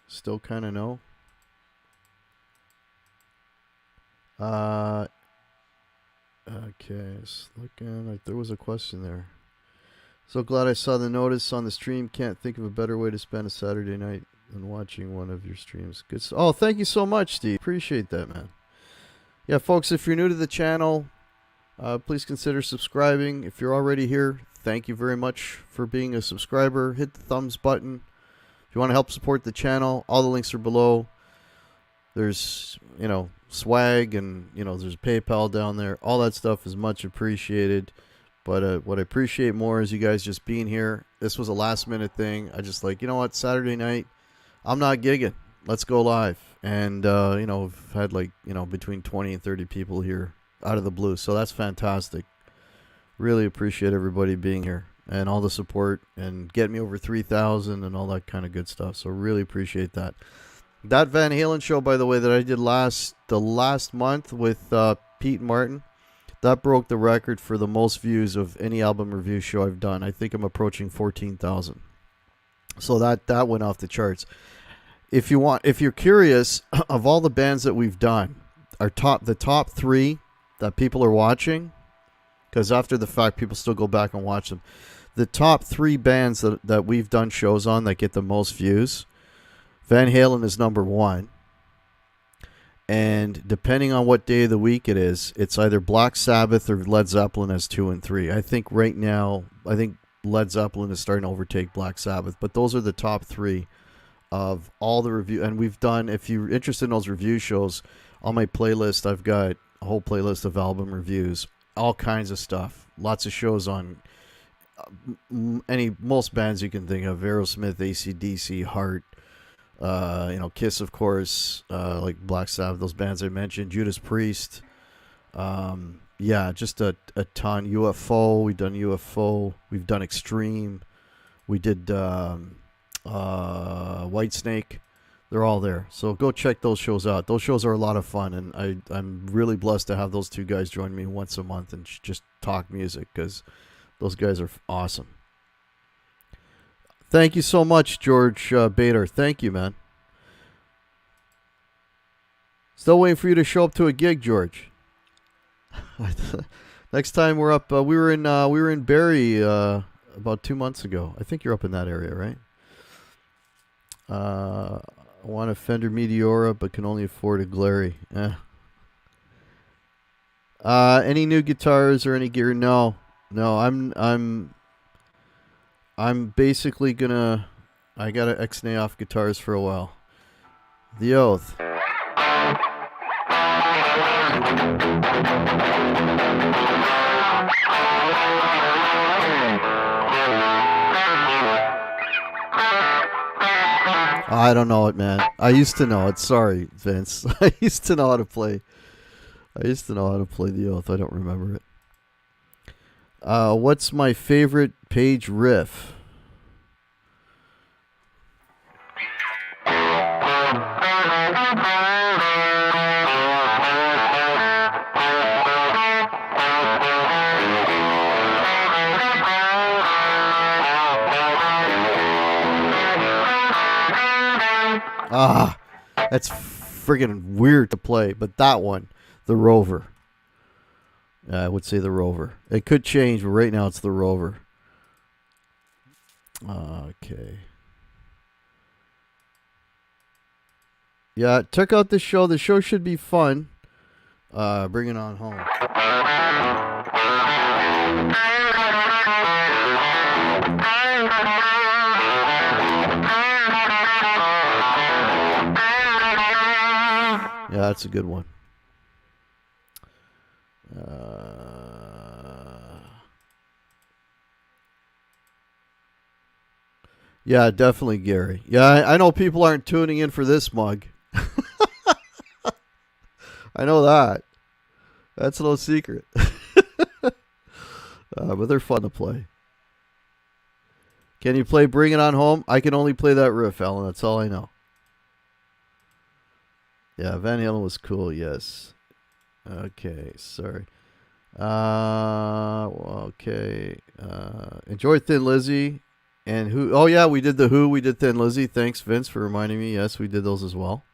A: still kind of know? Okay, just looking like there was a question there. So glad I saw the notice on the stream. Can't think of a better way to spend a Saturday night than watching one of your streams. Good. Oh, thank you so much, Steve. Appreciate that, man. Yeah, folks, if you're new to the channel, please consider subscribing. If you're already here, thank you very much for being a subscriber. Hit the thumbs button. If you want to help support the channel, all the links are below. There's, swag, and, there's PayPal down there. All that stuff is much appreciated. But what I appreciate more is you guys just being here. This was a last minute thing. I just what, Saturday night, I'm not gigging. Let's go live. And, we've had between 20 and 30 people here out of the blue. So that's fantastic. Really appreciate everybody being here and all the support and getting me over 3,000 and all that kind of good stuff. So really appreciate that. That Van Halen show, by the way, that I did the last month with Pete and Martin, that broke the record for the most views of any album review show I've done. I think I'm approaching 14,000. So that went off the charts. If you're curious, of all the bands that we've done, the top 3 that people are watching, because after the fact people still go back and watch them. The top 3 bands that we've done shows on that get the most views, Van Halen is number 1. And depending on what day of the week it is, it's either Black Sabbath or Led Zeppelin as 2 and 3. I think right now, Led Zeppelin is starting to overtake Black Sabbath. But those are the top 3 of all the review. And we've done, if you're interested in those review shows, on my playlist, I've got a whole playlist of album reviews, all kinds of stuff. Lots of shows on most bands you can think of: Aerosmith, AC/DC, Heart, Kiss, of course, like Black Sabbath, those bands I mentioned, Judas Priest, just a ton. UFO, we've done UFO, we've done Extreme, we did Whitesnake. They're all there, so go check those shows out. Those shows are a lot of fun, and I'm really blessed to have those 2 guys join me once a month and just talk music, because those guys are awesome. Thank you so much, George Bader. Thank you, man. Still waiting for you to show up to a gig, George. Next time we're up, we were in Barrie about 2 months ago. I think you're up in that area, right? I want a Fender Meteora, but can only afford a Glary. Any new guitars or any gear? No. I'm basically gonna. I gotta X-nay off guitars for a while. The Oath. I don't know it, man. I used to know it. Sorry, Vince. I used to know how to play. I used to know how to play The Oath. I don't remember it. What's my favorite Page riff? That's friggin' weird to play, but that one, the Rover. I would say the Rover. It could change, but right now it's the Rover. Okay. Yeah, check out the show. The show should be fun. Bring it on home. Yeah, that's a good one. Yeah, definitely, Gary. Yeah, I know people aren't tuning in for this mug. I know that. That's no secret. But they're fun to play. Can you play Bring It On Home? I can only play that riff, Alan. That's all I know. Yeah, Van Halen was cool, yes. Okay, sorry. Okay. Enjoy Thin Lizzy. And Who. Oh, yeah, we did the Who. We did Thin Lizzy. Thanks, Vince, for reminding me. Yes, we did those as well.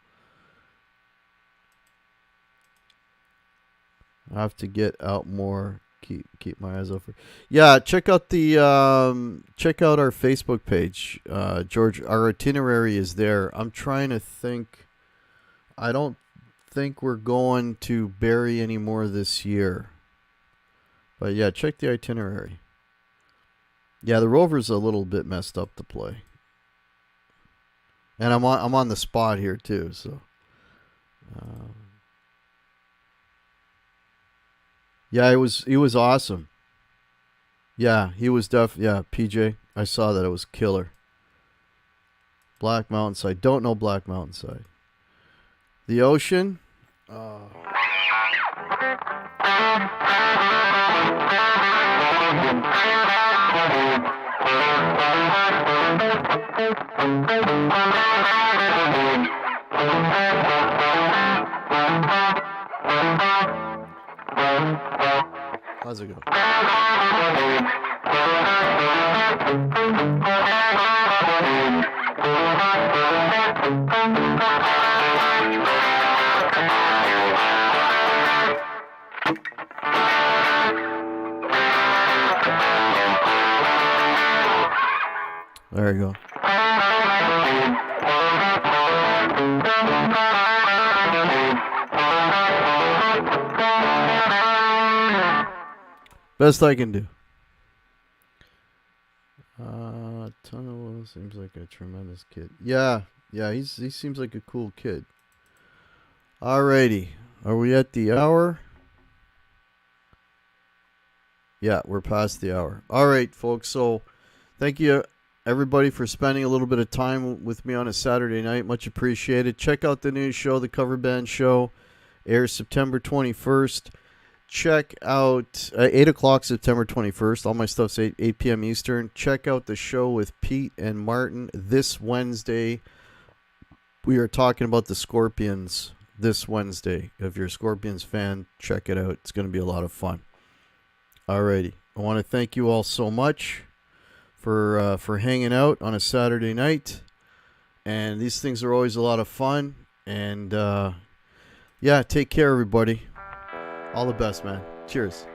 A: I have to get out more. Keep my eyes open. Yeah, check out our Facebook page. George, our itinerary is there. I'm trying to think. I don't think we're going to Barrie anymore this year. But yeah, check the itinerary. Yeah, the Rover's a little bit messed up to play. And I'm on the spot here too, so yeah, it was awesome. Yeah, he was PJ. I saw that. It was killer. Black Mountainside. Don't know Black Mountainside. The Ocean. How's it go? There you go. Best I can do. Tunnel seems like a tremendous kid. Yeah, he seems like a cool kid. Alrighty. Are we at the hour? Yeah, we're past the hour. Alright, folks. So, thank you, everybody, for spending a little bit of time with me on a Saturday night. Much appreciated. Check out the new show, The Cover Band Show. Airs September 21st. Check out 8 o'clock September 21st. All my stuff's 8 p.m. Eastern. Check out the show with Pete and Martin this Wednesday. We are talking about the Scorpions this Wednesday. If you're a Scorpions fan, check it out. It's going to be a lot of fun. Alrighty. I want to thank you all so much for hanging out on a Saturday night. And these things are always a lot of fun. And yeah, take care, everybody. All the best, man. Cheers.